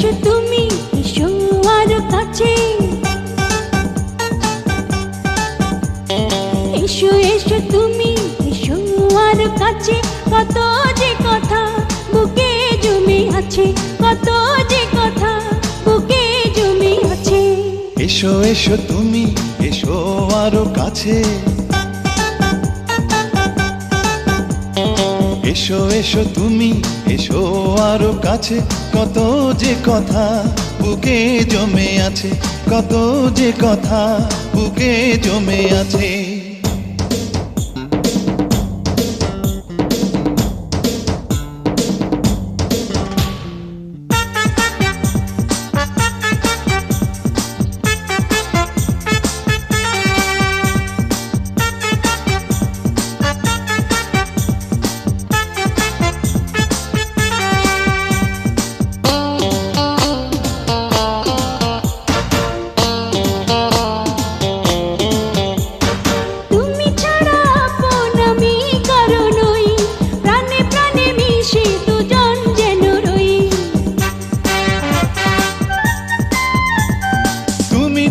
এসো তুমি, এসো আরো কাছে। এসো এসো তুমি, এসো আরো কাছে। কত যে কথা বুকে জমে আছে, কত যে কথা বুকে জমে আছে। এসো এসো তুমি, এসো আরো কাছে। এসো এসো তুমি, এসো আরো কাছে। কত যে কথা বুকে জমে আছে, কত যে কথা বুকে জমে আছে।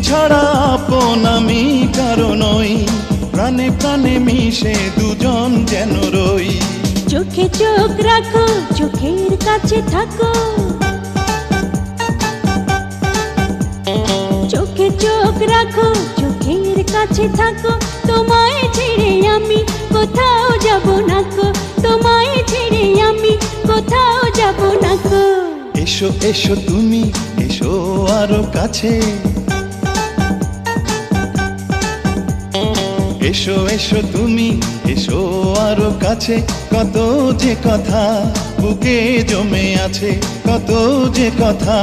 ছাড়া আপন আমি কারো নই, প্রাণে প্রাণে মিশে দুজন যেন রই। চোখে চোখ রাখো, চোখের কাছে থাকো। চোখে চোখ রাখো, চোখের কাছে থাকো। তোমায় ছেড়ে আমি কোথাও যাব না গো, তোমায় ছেড়ে আমি কোথাও যাব না গো। এসো এসো তুমি, এসো আরো কাছে। এসো এসো তুমি, এসো আরো কাছে। কত যে কথা বুকে জমে আছে, কত যে কথা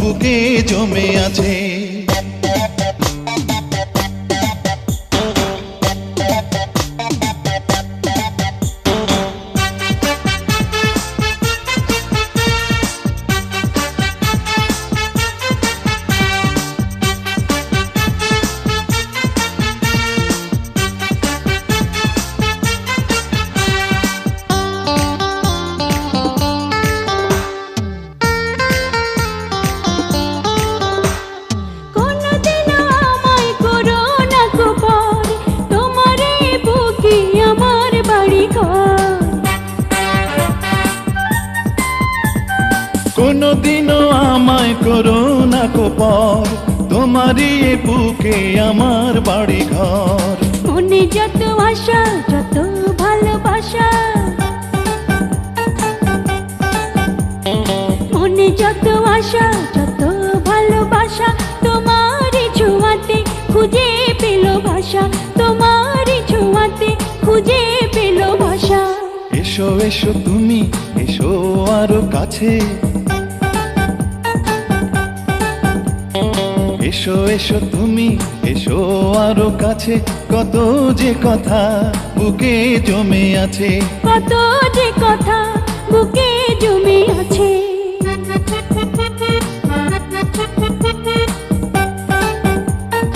বুকে জমে আছে। কোনদিনও আমায় করো না গো পর, তোমারই বুকে আমার বাড়ি ঘর। মনে যত আশা, যত ভালোবাসা, মনে যত আশা, যত ভালোবাসা। তোমারই ছোঁয়াতে খুঁজে পেল ভাষা, তোমারই ছোঁয়াতে খুঁজে পেল ভাষা। এসো এসো তুমি, এসো আরো কাছে। এসো এসো তুমি, এসো আরো কাছে। কত যে কথা বুকে জমে আছে, কত যে কথা